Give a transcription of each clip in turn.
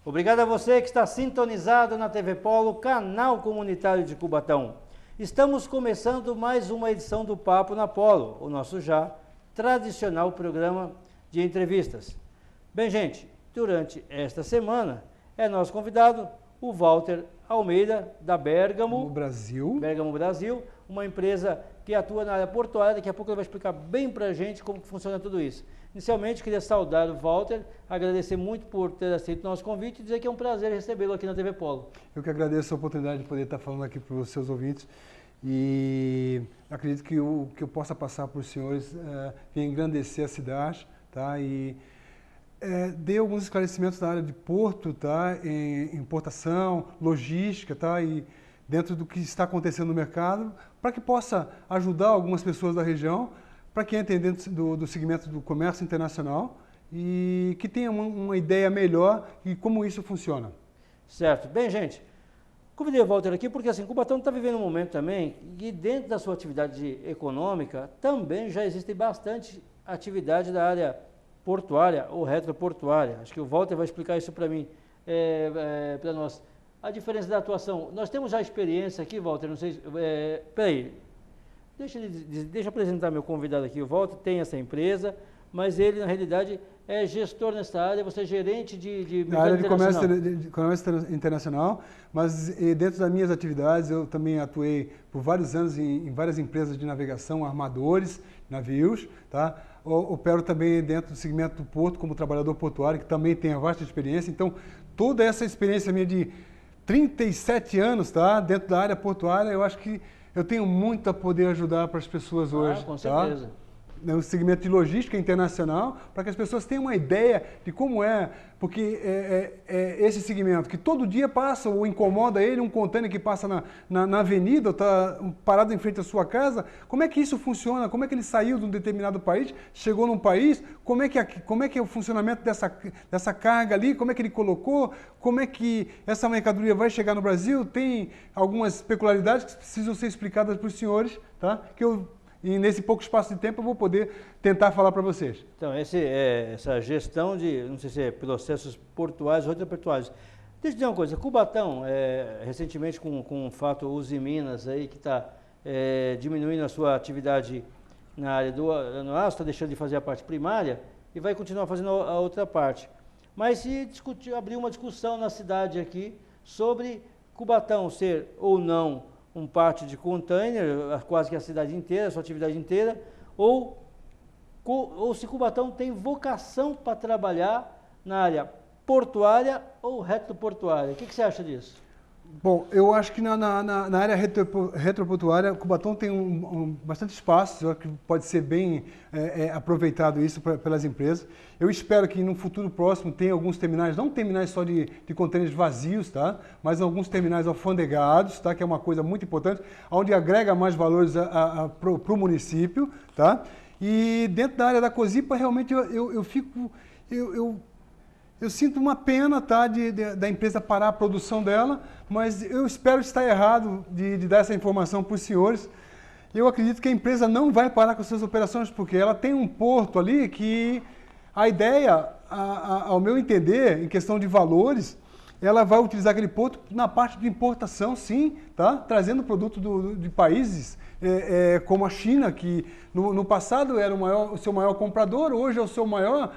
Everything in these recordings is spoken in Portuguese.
Obrigado a você que está sintonizado na TV Polo, canal comunitário de Cubatão. Estamos começando mais uma edição do Papo na Polo, o nosso já tradicional programa de entrevistas. Bem, gente, durante esta semana é nosso convidado o Walter Almeida, da Bergamo Brasil, uma empresa que atua na área portuária. Daqui a pouco ele vai explicar bem para a gente como funciona tudo isso. Inicialmente, queria saudar o Walter, agradecer muito por ter aceito o nosso convite e dizer que é um prazer recebê-lo aqui na TV Polo. Eu que agradeço a oportunidade de poder estar falando aqui para os seus ouvintes e acredito que o que eu possa passar para os senhores venha engrandecer a cidade, tá? E dê alguns esclarecimentos na área de porto, tá? Em importação, logística, tá? E dentro do que está acontecendo no mercado, para que possa ajudar algumas pessoas da região, para quem entra dentro do segmento do comércio internacional e que tenha uma ideia melhor de como isso funciona. Certo. Bem, gente, convidei o Walter aqui porque assim, Cubatão está vivendo um momento também e dentro da sua atividade econômica também já existe bastante atividade da área portuária ou retroportuária. Acho que o Walter vai explicar isso para mim, para nós. A diferença da atuação. Nós temos já experiência aqui, Walter, não sei... peraí. Deixa eu apresentar meu convidado aqui. O Walter tem essa empresa, mas ele, na realidade, é gestor nessa área, você é gerente de na área de comércio internacional, mas dentro das minhas atividades eu também atuei por vários anos em várias empresas de navegação, armadores, navios, tá? Opero também dentro do segmento do porto como trabalhador portuário, que também tem a vasta experiência. Então, toda essa experiência minha de 37 anos, tá? Dentro da área portuária, eu acho que eu tenho muito a poder ajudar para as pessoas hoje. Com certeza. Tá? No segmento de logística internacional, para que as pessoas tenham uma ideia de como é, porque esse segmento que todo dia passa ou incomoda ele, um contêiner que passa na avenida, ou está parado em frente à sua casa, como é que isso funciona? Como é que ele saiu de um determinado país, chegou num país, como é que é o funcionamento dessa carga ali, como é que ele colocou, como é que essa mercadoria vai chegar no Brasil? Tem algumas peculiaridades que precisam ser explicadas para os senhores, tá? E nesse pouco espaço de tempo eu vou poder tentar falar para vocês. Então, essa gestão de, não sei se é processos portuários ou retroportuários. Deixa eu dizer uma coisa, Cubatão, recentemente com o fato Uzi Minas aí, que está diminuindo a sua atividade na área do aço, está deixando de fazer a parte primária e vai continuar fazendo a outra parte. Mas se abrir uma discussão na cidade aqui sobre Cubatão ser ou não um pátio de container, quase que a cidade inteira, a sua atividade inteira, ou se Cubatão tem vocação para trabalhar na área portuária ou retroportuária. O que você acha disso? Bom, eu acho que na área retroportuária, Cubatão tem bastante espaço, eu acho que pode ser bem aproveitado isso pelas empresas. Eu espero que no futuro próximo tenha alguns terminais, não terminais só de contêineres vazios, tá? Mas alguns terminais alfandegados, tá? Que é uma coisa muito importante, onde agrega mais valores para o município. Tá? E dentro da área da Cozipa, realmente eu sinto uma pena, tá, da empresa parar a produção dela, mas eu espero estar errado de dar essa informação para os senhores. Eu acredito que a empresa não vai parar com suas operações, porque ela tem um porto ali que a ideia, ao meu entender, em questão de valores, ela vai utilizar aquele porto na parte de importação, sim, tá? Trazendo produto de países como a China, que no passado era o seu maior comprador, hoje é o seu maior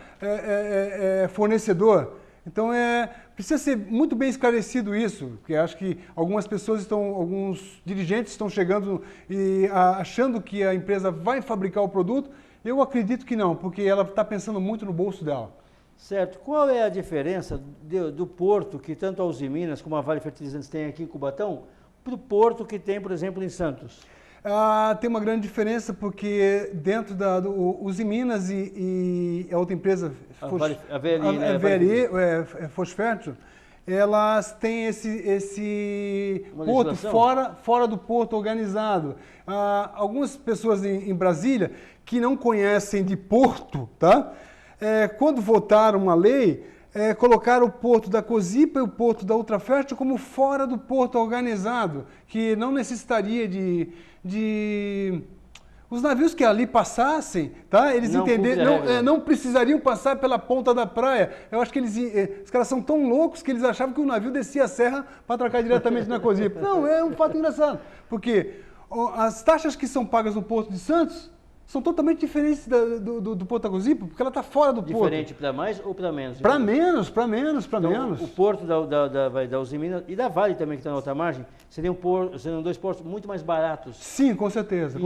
fornecedor. Então precisa ser muito bem esclarecido isso, porque acho que alguns dirigentes estão chegando e achando que a empresa vai fabricar o produto. Eu acredito que não, porque ela está pensando muito no bolso dela. Certo. Qual é a diferença do porto que tanto a Uzi Minas como a Vale Fertilizantes tem aqui em Cubatão para o porto que tem, por exemplo, em Santos? Tem uma grande diferença porque dentro do Uzi Minas e a outra empresa, a VRI, Fosfértil, elas têm esse porto fora do porto organizado. Algumas pessoas em Brasília que não conhecem de porto, tá? Quando votaram uma lei, colocaram o porto da Cozipa e o porto da Ultrafértil como fora do porto organizado, que não necessitaria Os navios que ali passassem, tá? Eles não precisariam passar pela ponta da praia. Eu acho que os caras são tão loucos que eles achavam que o navio descia a serra para atracar diretamente na Cozipa. Não, é um fato engraçado. Porque as taxas que são pagas no Porto de Santos são totalmente diferentes do Porto da Cozipa, porque ela está fora do porto. Diferente para mais ou para menos? Para menos. O porto da Usiminas e da Vale também, que está na outra margem, seriam dois portos muito mais baratos. Sim, com certeza.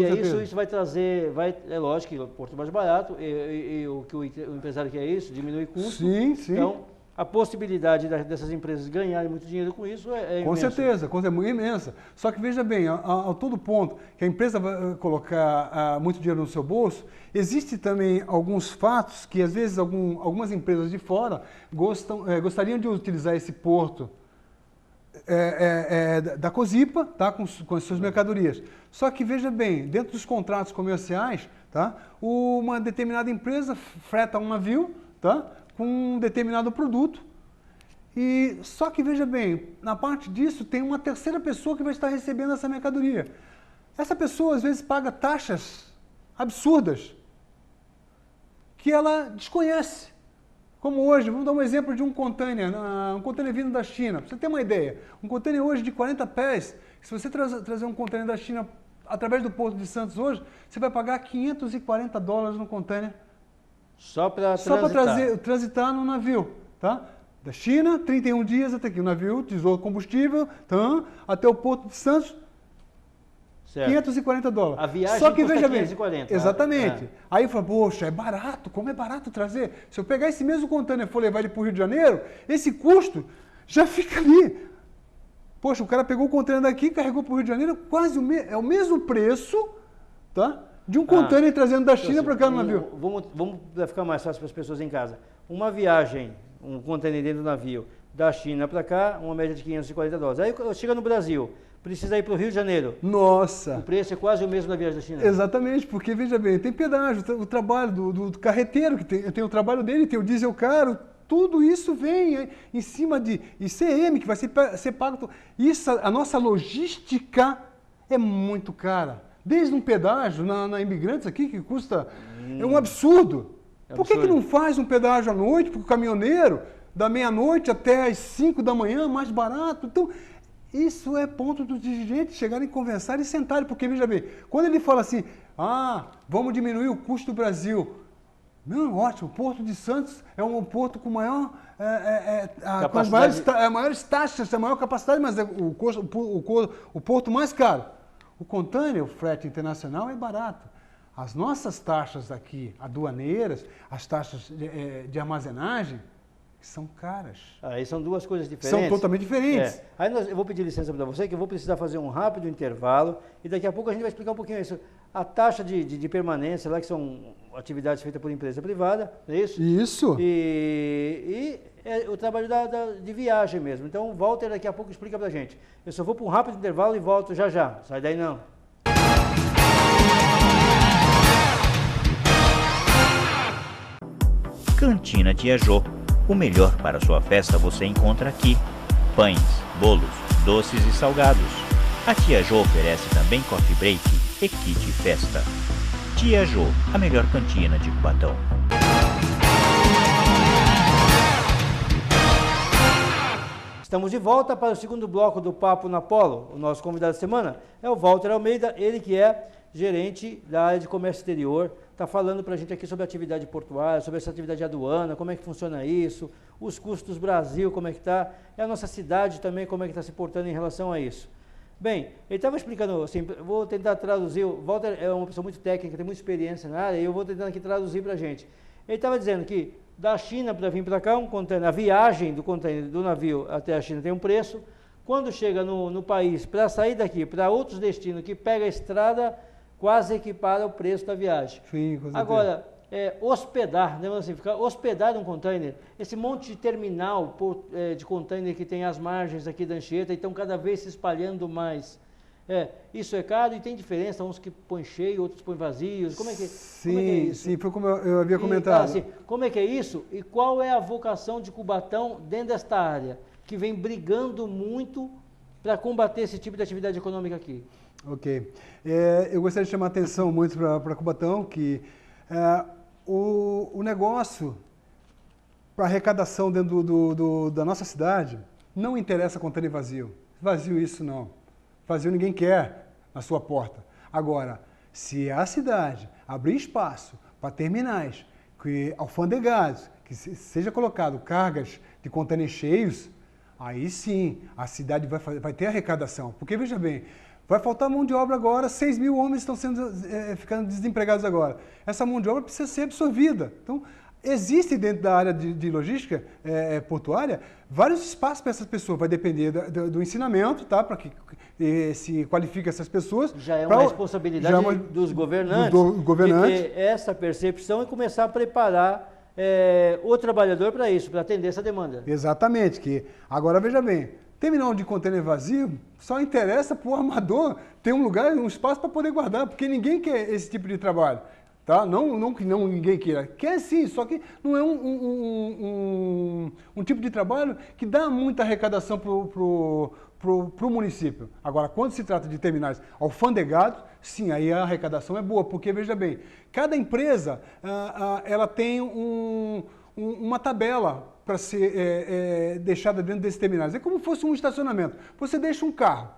Isso vai trazer, é lógico que o porto mais barato, e o que o empresário quer é isso, diminui custo. Sim. Então, a possibilidade dessas empresas ganharem muito dinheiro com isso é imensa. Com certeza, é muito imensa. Só que veja bem, a todo ponto que a empresa vai colocar muito dinheiro no seu bolso, existe também alguns fatos que às vezes algumas empresas de fora gostariam de utilizar esse porto da Cozipa, tá, com as suas mercadorias. Só que veja bem, dentro dos contratos comerciais, tá, uma determinada empresa freta um navio, tá, com um determinado produto, e só que veja bem, na parte disso tem uma terceira pessoa que vai estar recebendo essa mercadoria. Essa pessoa às vezes paga taxas absurdas que ela desconhece. Como hoje, vamos dar um exemplo de um container vindo da China. Para você ter uma ideia, um container hoje de 40 pés, se você trazer um container da China através do Porto de Santos hoje, você vai pagar $540 no container. Só para transitar no navio, tá? Da China, 31 dias até aqui. O navio tesouro combustível, tá? Até o Porto de Santos, certo. $540. A viagem só que veja bem, 540. exatamente. Aí fala, poxa, é barato, como é barato trazer? Se eu pegar esse mesmo container e for levar ele para o Rio de Janeiro, esse custo já fica ali. Poxa, o cara pegou o container daqui, carregou para o Rio de Janeiro, quase é o mesmo preço, tá? De um container trazendo da China para cá no navio. Vamos ficar mais fácil para as pessoas em casa. Uma viagem, um container dentro do navio, da China para cá, uma média de $540. Aí chega no Brasil, precisa ir para o Rio de Janeiro. Nossa! O preço é quase o mesmo da viagem da China. Exatamente, porque veja bem, tem pedágio, o trabalho do carreteiro, que tem o trabalho dele, tem o diesel caro, tudo isso vem em cima de ICM, que vai ser pago. Isso, a nossa logística é muito cara. Desde um pedágio na Imigrantes aqui, que custa... É um absurdo. Por que não faz um pedágio à noite para o caminhoneiro, da meia-noite até às 5 da manhã, mais barato? Então, isso é ponto dos dirigentes chegarem, conversarem e sentarem. Porque, veja bem, quando ele fala assim, vamos diminuir o custo do Brasil. Não, ótimo, o Porto de Santos é um porto com maiores taxas, a maior capacidade, mas é o porto mais caro. O container, o frete internacional é barato. As nossas taxas aqui, aduaneiras, as taxas de armazenagem, são caras. Aí são duas coisas diferentes. São totalmente diferentes. Aí eu vou pedir licença para você, que eu vou precisar fazer um rápido intervalo, e daqui a pouco a gente vai explicar um pouquinho isso. A taxa de permanência, lá que são atividades feitas por empresa privada, não é isso? Isso. E o trabalho de viagem mesmo. Então o Walter daqui a pouco explica pra gente. Eu só vou para um rápido intervalo e volto já já. Sai daí não. Cantina Tia Jô. O melhor para sua festa você encontra aqui. Pães, bolos, doces e salgados. A Tia Jô oferece também coffee break e kit festa. Tia Jô, a melhor cantina de Cubatão. Estamos de volta para o segundo bloco do Papo na Polo. O nosso convidado da semana é o Walter Almeida, ele que é gerente da área de comércio exterior, está falando para a gente aqui sobre a atividade portuária, sobre essa atividade de aduana, como é que funciona isso, os custos do Brasil, como é que está, e a nossa cidade também, como é que está se portando em relação a isso. Bem, ele estava explicando, assim, vou tentar traduzir, o Walter é uma pessoa muito técnica, tem muita experiência na área, e eu vou tentando aqui traduzir para a gente. Ele estava dizendo que da China para vir para cá, a viagem do container do navio até a China tem um preço, quando chega no país, para sair daqui, para outros destinos, que pega a estrada, quase equipara o preço da viagem. Sim, com certeza. Agora, hospedar, né, assim, ficar hospedado um container, esse monte de terminal de container que tem as margens aqui da Anchieta, então cada vez se espalhando mais. Isso é caro e tem diferença, uns que põem cheio, outros põem vazios, como é que é isso? Sim, foi como eu havia comentado. Assim, como é que é isso e qual é a vocação de Cubatão dentro desta área, que vem brigando muito para combater esse tipo de atividade econômica aqui? Ok. Eu gostaria de chamar a atenção muito para Cubatão, que o negócio para arrecadação dentro da nossa cidade não interessa contêiner vazio. Vazio isso não. Vazio ninguém quer na sua porta. Agora, se a cidade abrir espaço para terminais alfandegados, que seja colocado cargas de contêiner cheios, aí sim a cidade vai ter arrecadação. Porque, veja bem, vai faltar mão de obra agora, 6 mil homens estão ficando desempregados agora. Essa mão de obra precisa ser absorvida. Então, existe dentro da área de logística portuária vários espaços para essas pessoas. Vai depender do ensinamento, tá? Para que se qualifique essas pessoas. Já é uma responsabilidade dos governantes, governantes de ter essa percepção e começar a preparar o trabalhador para isso, para atender essa demanda. Exatamente. Agora, veja bem, terminal de contêiner vazio só interessa para o armador ter um lugar, um espaço para poder guardar, porque ninguém quer esse tipo de trabalho. Tá? Não que ninguém queira. Quer sim, só que não é um tipo de trabalho que dá muita arrecadação para o município. Agora, quando se trata de terminais alfandegados, sim, aí a arrecadação é boa, porque, veja bem, cada empresa ela tem uma tabela para ser deixada dentro desses terminais. É como se fosse um estacionamento. Você deixa um carro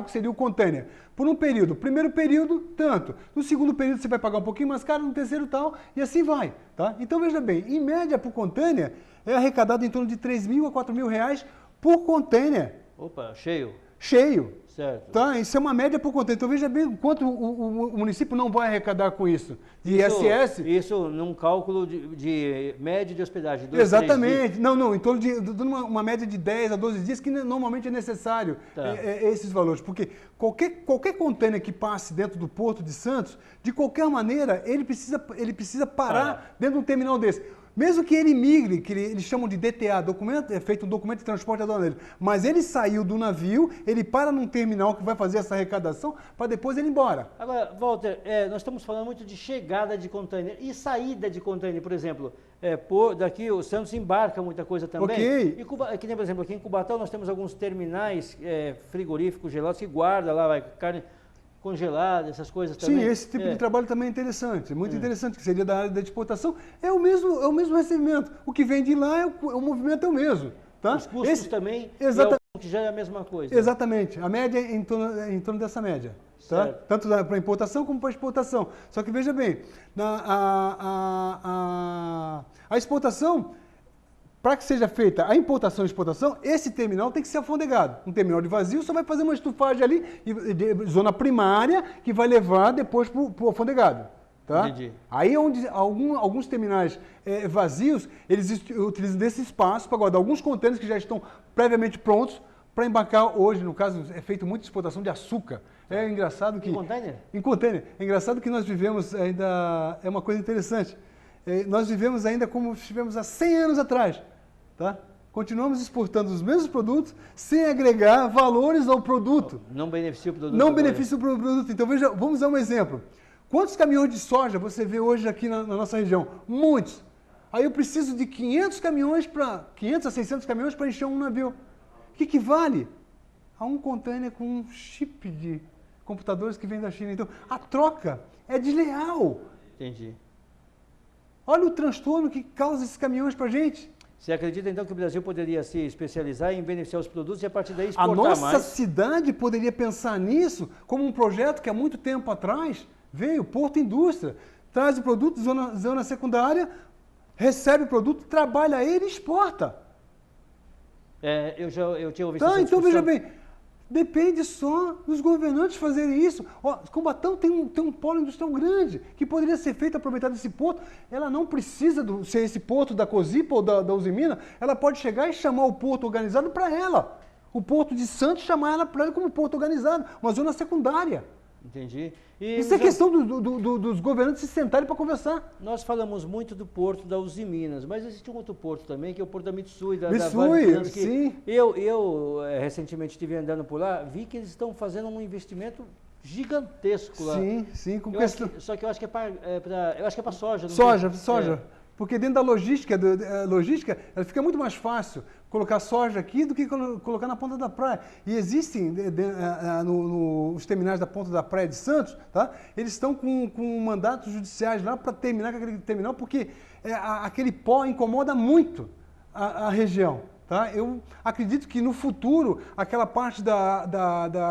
que seria o container, por um período. Primeiro período, tanto. No segundo período você vai pagar um pouquinho mais caro, no terceiro tal, e assim vai. Tá? Então, veja bem, em média, para o container, é arrecadado em torno de 3 mil a 4 mil reais por container. Opa, cheio? Cheio. Certo. Tá? Isso é uma média por container. Então, veja bem quanto o município não vai arrecadar com isso. De ISS. Isso num cálculo de média de hospedagem. Exatamente. Não, em torno de uma média de 10 a 12 dias, que normalmente é necessário esses valores. Porque qualquer container que passe dentro do Porto de Santos, de qualquer maneira, ele precisa parar dentro de um terminal desse. Mesmo que ele migre, que eles chamam de DTA, feito um documento de transporte aduaneiro, mas ele saiu do navio, ele para num terminal que vai fazer essa arrecadação, para depois ele ir embora. Agora, Walter, nós estamos falando muito de chegada de container e saída de container, por exemplo. Daqui o Santos embarca muita coisa também. Ok. E, por exemplo, aqui em Cubatão nós temos alguns terminais frigoríficos gelados que guardam lá, carne congelada, essas coisas também. Sim, esse tipo de trabalho também é interessante, muito interessante, que seria da área da exportação. É o mesmo recebimento. O que vem de lá, o movimento é o mesmo. Tá? Os custos também, que já é a mesma coisa. Exatamente. A média é em torno dessa média. Tá? Tanto para importação como para exportação. Só que veja bem, a exportação, para que seja feita a importação e exportação, esse terminal tem que ser alfandegado. Um terminal de vazio só vai fazer uma estufagem ali, de zona primária, que vai levar depois para o alfandegado. Tá? Entendi. Aí onde alguns terminais vazios, eles utilizam desse espaço para guardar alguns contêineres que já estão previamente prontos para embarcar hoje. No caso, é feito muita exportação de açúcar. É engraçado que... Em container? Em container. É engraçado que nós vivemos ainda... É uma coisa interessante. Nós vivemos ainda como vivemos há 100 anos atrás. Tá? Continuamos exportando os mesmos produtos sem agregar valores ao produto. Não beneficia o produto. Não beneficia o produto. Então, veja, vamos dar um exemplo. Quantos caminhões de soja você vê hoje aqui na nossa região? Muitos. Aí eu preciso de 500 a 600 caminhões para encher um navio. O que equivale a um container com um chip de computadores que vem da China? Então, a troca é desleal. Entendi. Olha o transtorno que causa esses caminhões para a gente. Você acredita, então, que o Brasil poderia se especializar em beneficiar os produtos e, a partir daí, exportar mais? A nossa cidade poderia pensar nisso como um projeto que há muito tempo atrás veio, Porto Indústria, traz o produto, zona secundária, recebe o produto, trabalha ele e exporta. Eu tinha ouvido essa então discussão. Veja bem, depende só dos governantes fazerem isso. Cubatão tem um polo industrial grande, que poderia ser feito, aproveitado esse porto. Ela não precisa ser esse porto da Cosipa ou da Usimina, ela pode chegar e chamar o porto organizado para ela. O Porto de Santos chamar ela para ela como porto organizado, uma zona secundária. Entendi. Isso é questão dos governantes se sentarem para conversar. Nós falamos muito do porto da Usiminas, mas existe um outro porto também, que é o porto da Mitsui. Mitsui, sim. Eu recentemente estive andando por lá, vi que eles estão fazendo um investimento gigantesco lá. Sim. Só que eu acho que é para soja. Soja. Porque dentro da logística, ela fica muito mais fácil colocar soja aqui do que colocar na ponta da praia. E existem, nos terminais da ponta da praia de Santos, tá? Eles estão com mandatos judiciais lá para terminar com aquele terminal, porque aquele pó incomoda muito a região. Tá? Eu acredito que no futuro aquela parte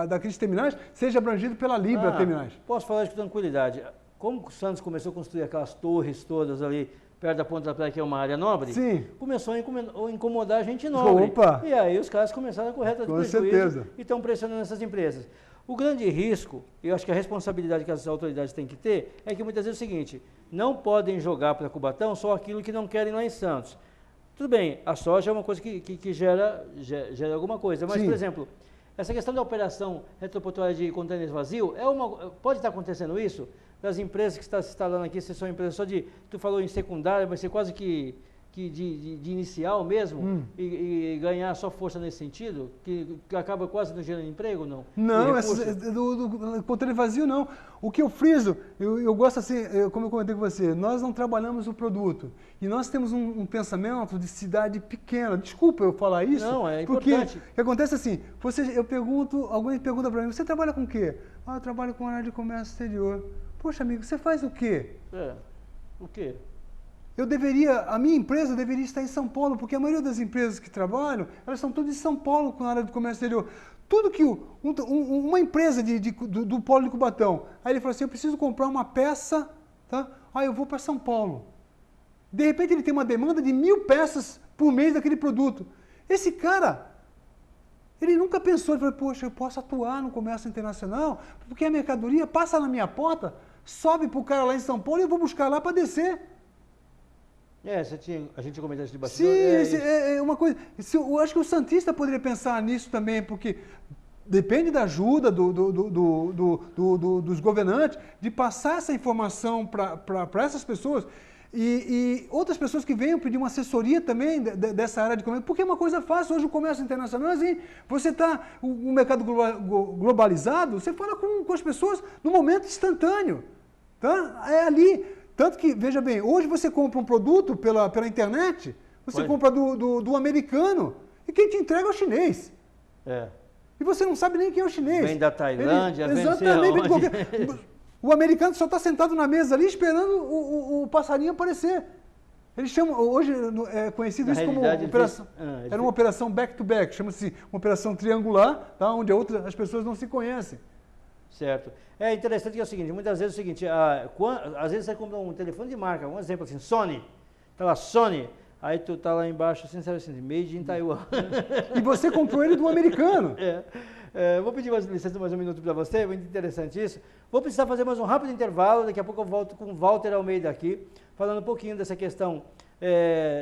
daqueles terminais seja abrangida pela Libra Terminais. Posso falar isso com tranquilidade. Como o Santos começou a construir aquelas torres todas ali perto da ponta da praia, que é uma área nobre, sim, começou a incomodar a gente nobre. Opa. E aí os caras começaram a correr atrás de prejuízo. Com certeza. E estão pressionando essas empresas. O grande risco, e eu acho que a responsabilidade que as autoridades têm que ter, é que muitas vezes é o seguinte, não podem jogar para Cubatão só aquilo que não querem lá em Santos. Tudo bem, a soja é uma coisa que gera alguma coisa, mas, sim, por exemplo, essa questão da operação retroportuária de contêineres vazios, pode estar acontecendo isso? Das empresas que estão se instalando aqui, se são empresas só tu falou em secundária, vai ser quase que de inicial mesmo, e ganhar só força nesse sentido, que acaba quase não gerando emprego, não? Não, do controle vazio não. O que eu friso, eu gosto assim, como eu comentei com você, nós não trabalhamos o produto. E nós temos um pensamento de cidade pequena. Desculpa eu falar isso. Não, é porque importante. O que acontece assim, alguém pergunta para mim, você trabalha com o quê? Eu trabalho com área de comércio exterior. Poxa, amigo, você faz o quê? O quê? A minha empresa deveria estar em São Paulo, porque a maioria das empresas que trabalham, elas são todas em São Paulo com a área de comércio exterior. Tudo que uma empresa do Polo de Cubatão, aí ele fala assim, eu preciso comprar uma peça, tá? Eu vou para São Paulo. De repente ele tem uma demanda de 1000 peças por mês daquele produto. Esse cara, ele nunca pensou, ele falou, poxa, eu posso atuar no comércio internacional, porque a mercadoria passa na minha porta, sobe para o cara lá em São Paulo e eu vou buscar lá para descer. A gente comentou isso de bastidor. Sim, é uma coisa. Eu acho que o santista poderia pensar nisso também, porque depende da ajuda dos governantes de passar essa informação para essas pessoas e outras pessoas que venham pedir uma assessoria também dessa área de comércio, porque é uma coisa fácil. Hoje o comércio internacional, assim, você está, o mercado globalizado, você fala com as pessoas no momento instantâneo. Tá? É ali. Tanto que, veja bem, hoje você compra um produto pela internet, você compra do americano, e quem te entrega é o chinês. E você não sabe nem quem é o chinês. Vem da Tailândia, exatamente, o americano só está sentado na mesa ali esperando o passarinho aparecer. Eles chamam, hoje é conhecido isso como operação. Era uma operação back-to-back, chama-se uma operação triangular, tá, onde as pessoas não se conhecem. Certo. É interessante que é o seguinte, muitas vezes é o seguinte, às vezes você compra um telefone de marca, um exemplo assim, Sony, tá lá, Sony, aí tu tá lá embaixo, assim, sabe assim, made in Taiwan. E você comprou ele do americano. Vou pedir licença mais um minuto para você, muito interessante isso. Vou precisar fazer mais um rápido intervalo, daqui a pouco eu volto com o Walter Almeida aqui, falando um pouquinho dessa questão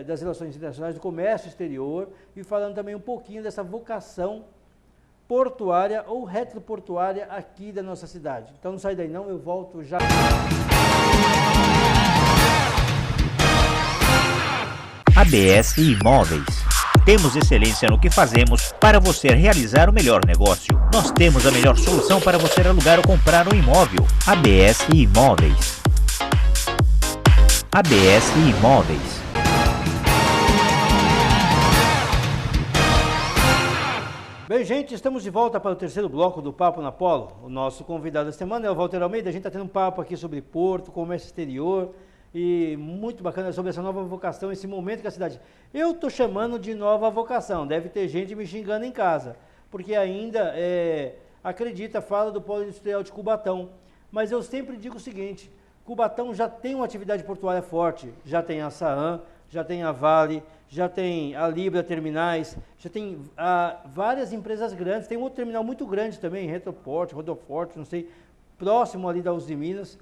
das relações internacionais, do comércio exterior, e falando também um pouquinho dessa vocação portuária ou retroportuária aqui da nossa cidade. Então não sai daí não, eu volto já. ABS Imóveis. Temos excelência no que fazemos para você realizar o melhor negócio. Nós temos a melhor solução para você alugar ou comprar um imóvel. ABS Imóveis. ABS Imóveis. Bem, gente, estamos de volta para o terceiro bloco do Papo na Polo. O nosso convidado da semana é o Walter Almeida. A gente está tendo um papo aqui sobre porto, comércio exterior e muito bacana sobre essa nova vocação, esse momento que a cidade... Eu estou chamando de nova vocação, deve ter gente me xingando em casa, porque ainda fala do polo industrial de Cubatão. Mas eu sempre digo o seguinte, Cubatão já tem uma atividade portuária forte, já tem a Saam, já tem a Vale, já tem a Libra Terminais, já tem várias empresas grandes, tem um outro terminal muito grande também, Retroport, Rodoforte, não sei, próximo ali da Uzi Minas,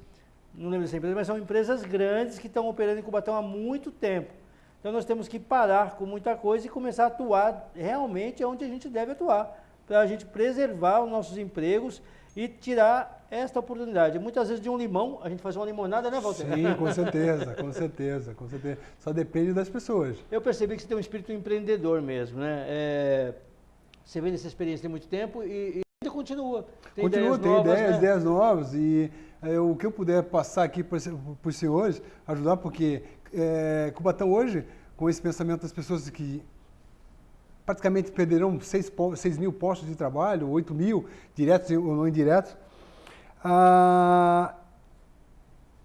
não lembro dessa empresa, mas são empresas grandes que estão operando em Cubatão há muito tempo. Então nós temos que parar com muita coisa e começar a atuar realmente onde a gente deve atuar, para a gente preservar os nossos empregos e tirar esta oportunidade. Muitas vezes de um limão, a gente faz uma limonada, né, Walter? Sim, com certeza, com certeza, com certeza. Só depende das pessoas. Eu percebi que você tem um espírito empreendedor mesmo, né? Você vem nessa experiência de muito tempo e ainda continua. Tem ideias novas e o que eu puder passar aqui para os senhores, ajudar, porque Cubatão hoje, com esse pensamento das pessoas que praticamente perderão 6 mil postos de trabalho, 8 mil, diretos ou não indiretos,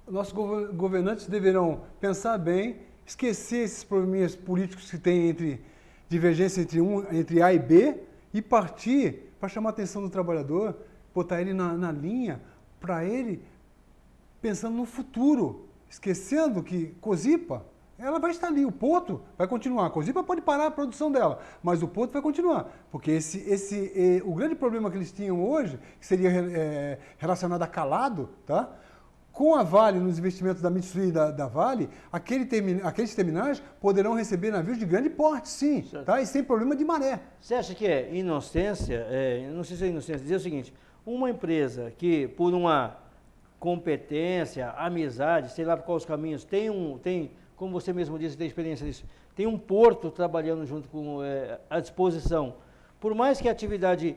nossos governantes deverão pensar bem, esquecer esses probleminhas políticos que tem entre divergência entre A e B e partir para chamar a atenção do trabalhador, botar ele na linha, para ele pensando no futuro, esquecendo que Cozipa, ela vai estar ali, o porto vai continuar. A Cozipa pode parar a produção dela, mas o porto vai continuar. Porque o grande problema que eles tinham hoje, que seria relacionado a calado, tá? Com a Vale, nos investimentos da Mitsui e da Vale, aqueles terminais poderão receber navios de grande porte, sim, tá? E sem problema de maré. Você acha que é inocência, não sei se é inocência, dizer o seguinte, uma empresa que por uma competência, amizade, sei lá por quais caminhos, tem, como você mesmo disse, tem experiência disso, tem um porto trabalhando junto com à disposição, por mais que a atividade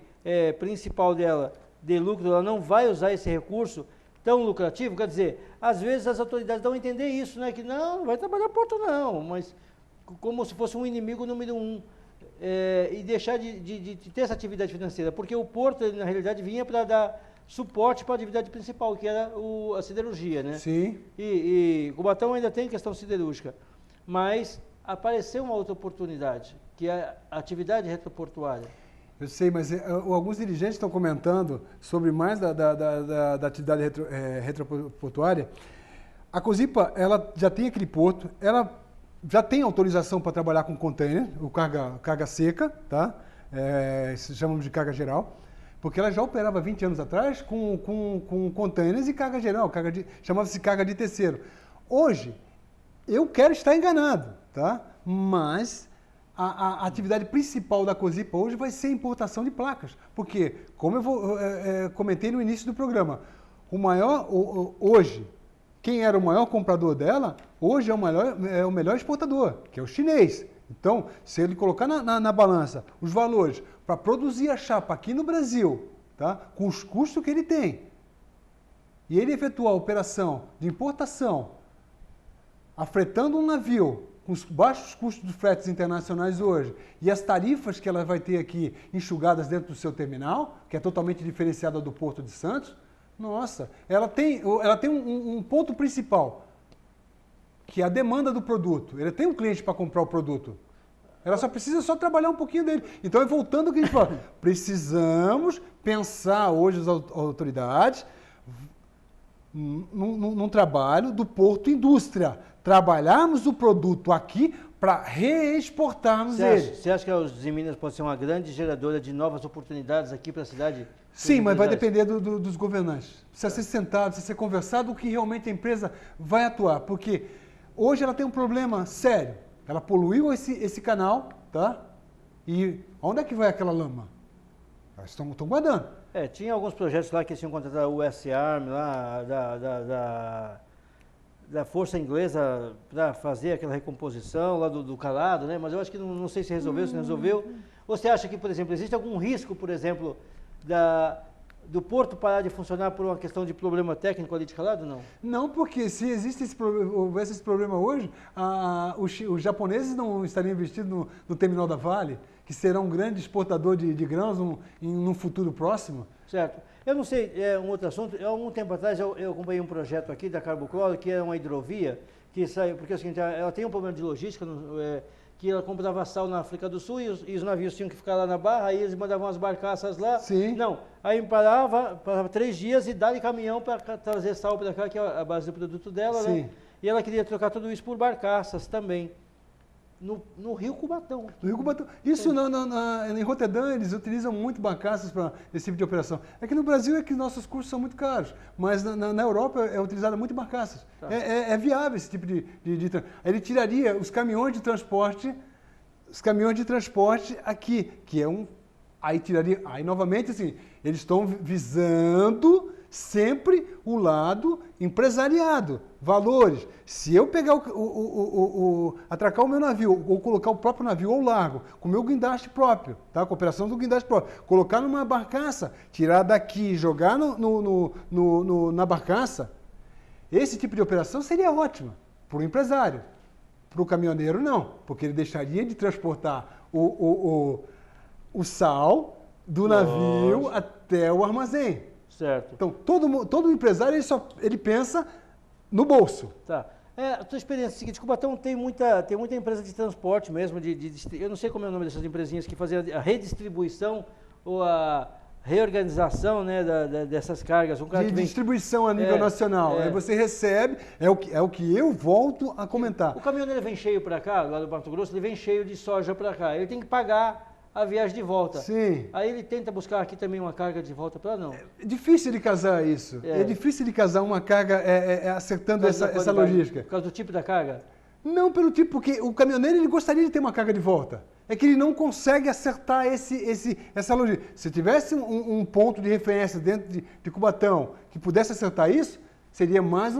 principal dela dê lucro, ela não vai usar esse recurso tão lucrativo, quer dizer, às vezes as autoridades dão a entender isso, né, que não vai trabalhar porto não, mas como se fosse um inimigo número 1, e deixar de ter essa atividade financeira, porque o porto, ele, na realidade, vinha para dar suporte para a atividade principal, que era a siderurgia, né? Sim. E Cubatão ainda tem questão siderúrgica, mas apareceu uma outra oportunidade, que é a atividade retroportuária. Eu sei, mas alguns dirigentes estão comentando sobre mais da atividade retroportuária. A Cozipa, ela já tem aquele porto, ela já tem autorização para trabalhar com container, o carga seca, tá? Chamamos de carga geral, porque ela já operava 20 anos atrás com containers e carga geral, chamava-se carga de terceiro. Hoje, eu quero estar enganado, tá? Mas a atividade principal da Cozipa hoje vai ser a importação de placas, porque, como eu comentei no início do programa, hoje, quem era o maior comprador dela, hoje é o melhor exportador, que é o chinês. Então, se ele colocar na balança os valores para produzir a chapa aqui no Brasil, tá, com os custos que ele tem, e ele efetuar a operação de importação, afretando um navio com os baixos custos dos fretes internacionais hoje, e as tarifas que ela vai ter aqui enxugadas dentro do seu terminal, que é totalmente diferenciada do Porto de Santos, nossa, ela tem um ponto principal, que é a demanda do produto. Ele tem um cliente para comprar o produto. Ela só precisa trabalhar um pouquinho dele. Então, voltando ao que a gente fala, precisamos pensar hoje as autoridades num trabalho do Porto Indústria. Trabalharmos o produto aqui para reexportarmos ele. Você acha que os Minas pode ser uma grande geradora de novas oportunidades aqui para a cidade? Sim, mas vai depender dos governantes. Precisa ser sentado, precisa ser conversado o que realmente a empresa vai atuar. Porque hoje ela tem um problema sério. Ela poluiu esse canal, tá? E onde é que vai aquela lama? Elas estão guardando. Tinha alguns projetos lá que tinham contratado o US-Army lá, da força inglesa para fazer aquela recomposição lá do calado, né? Mas eu acho que não sei se resolveu, se não resolveu. Você acha que, por exemplo, existe algum risco, por exemplo, do porto parar de funcionar por uma questão de problema técnico ali de calado, não? Não, porque se existe houvesse esse problema hoje, os japoneses não estariam investindo no terminal da Vale, que será um grande exportador de grãos num futuro próximo. Certo. Eu não sei, um outro assunto, há algum tempo atrás eu acompanhei um projeto aqui da Carbocloro, que é uma hidrovia, que saiu, porque é o seguinte, ela tem um problema de logística, que ela comprava sal na África do Sul e os navios tinham que ficar lá na barra, aí eles mandavam as barcaças lá. Sim. Não, aí parava 3 dias e dava caminhão para trazer sal para cá, que é a base do produto dela, Sim. né? E ela queria trocar tudo isso por barcaças também. No Rio Cubatão. No Rio Cubatão. Isso em Roterdã eles utilizam muito barcaças para esse tipo de operação. É que no Brasil é que nossos custos são muito caros, mas na Europa é utilizada muito barcaças. Tá. É viável esse tipo de ele tiraria os caminhões de transporte aqui, que é aí tiraria, aí novamente assim, eles estão visando sempre o lado empresariado, valores. Se eu pegar atracar o meu navio, ou colocar o próprio navio ao largo, com o meu guindaste próprio, tá? Com a operação do guindaste próprio, colocar numa barcaça, tirar daqui, jogar na barcaça, esse tipo de operação seria ótima para o empresário. Para o caminhoneiro, não, porque ele deixaria de transportar o sal do navio até o armazém. Certo. Então, todo empresário, ele pensa no bolso. Tá. A tua experiência é a seguinte, Cubatão tem muita empresa de transporte mesmo, eu não sei como é o nome dessas empresinhas que fazem a redistribuição ou a reorganização, né, dessas cargas. De distribuição a nível nacional. Aí você recebe, é o que eu volto a comentar. O caminhoneiro vem cheio para cá, lá do Mato Grosso, ele vem cheio de soja para cá. Ele tem que pagar a viagem de volta. Sim. Aí ele tenta buscar aqui também uma carga de volta para não. É difícil de casar isso. É difícil de casar uma carga acertando essa logística. Por causa do tipo da carga? Não pelo tipo, porque o caminhoneiro ele gostaria de ter uma carga de volta. É que ele não consegue acertar essa logística. Se tivesse um ponto de referência dentro de Cubatão que pudesse acertar isso, seria mais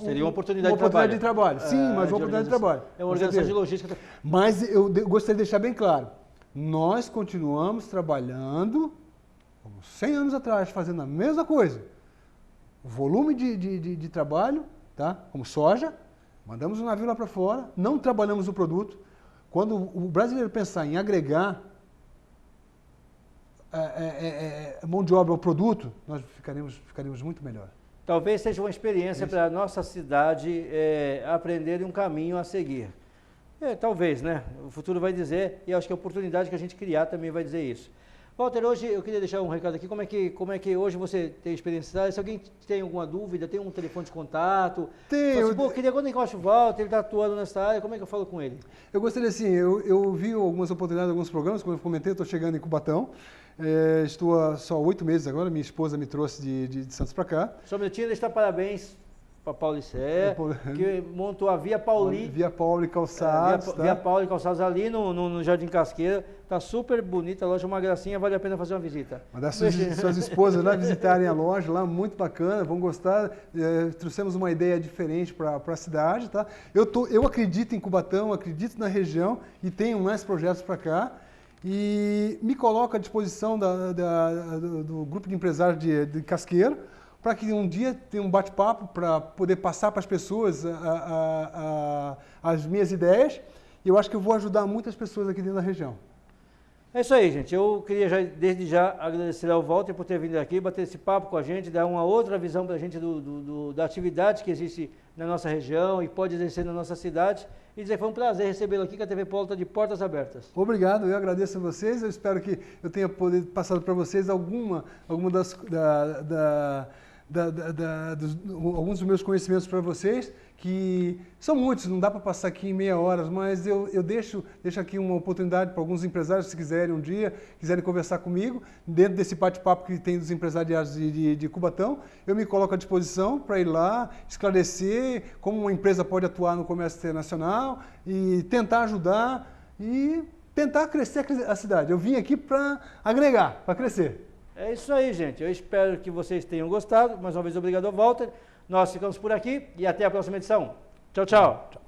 seria uma oportunidade de trabalho. Sim, mais uma oportunidade de trabalho. É uma organização de logística. Mas eu gostaria de deixar bem claro. Nós continuamos trabalhando, como 100 anos atrás, fazendo a mesma coisa. O volume de trabalho, tá? Como soja, mandamos o navio lá para fora, não trabalhamos o produto. Quando o brasileiro pensar em agregar mão de obra ao produto, nós ficaremos muito melhor. Talvez seja uma experiência para a nossa cidade aprender um caminho a seguir. Talvez, né? O futuro vai dizer, e acho que a oportunidade que a gente criar também vai dizer isso. Walter, hoje eu queria deixar um recado aqui, como é que hoje você tem experiência? Se alguém tem alguma dúvida, tem um telefone de contato? Tenho. Assim, queria quando encontro o Walter, ele está atuando nessa área, como é que eu falo com ele? Eu gostaria assim, eu vi algumas oportunidades, alguns programas, como eu comentei, eu estou chegando em Cubatão, estou há só 8 meses agora, minha esposa me trouxe de Santos para cá. Só um minutinho, deixa eu dar parabéns para Paulicé, que montou a Via Pauli. Via Pauli Calçados. Via Pauli Calçados ali no Jardim Casqueira. Tá super bonita a loja, uma gracinha, vale a pena fazer uma visita. Mandar suas esposas lá visitarem a loja, lá muito bacana, vão gostar. Trouxemos uma ideia diferente para a cidade, tá? Eu acredito em Cubatão, acredito na região e tenho mais projetos para cá. E me coloco à disposição do grupo de empresários de Casqueiro, para que um dia tenha um bate-papo para poder passar para as pessoas as minhas ideias. E eu acho que eu vou ajudar muitas pessoas aqui dentro da região. É isso aí, gente. Eu queria desde já agradecer ao Walter por ter vindo aqui, bater esse papo com a gente, dar uma outra visão para a gente da atividade que existe na nossa região e pode exercer na nossa cidade. E dizer que foi um prazer recebê-lo aqui, que a TV Polo está de portas abertas. Obrigado, eu agradeço a vocês. Eu espero que eu tenha podido passar para vocês alguns dos meus conhecimentos para vocês, que são muitos, não dá para passar aqui em meia hora, mas eu deixo aqui uma oportunidade para alguns empresários, se quiserem um dia, quiserem conversar comigo, dentro desse bate-papo que tem dos empresariados de Cubatão, eu me coloco à disposição para ir lá, esclarecer como uma empresa pode atuar no comércio internacional e tentar ajudar e tentar crescer a cidade. Eu vim aqui para agregar, para crescer. É isso aí, gente. Eu espero que vocês tenham gostado. Mais uma vez, obrigado ao Walter. Nós ficamos por aqui e até a próxima edição. Tchau, tchau.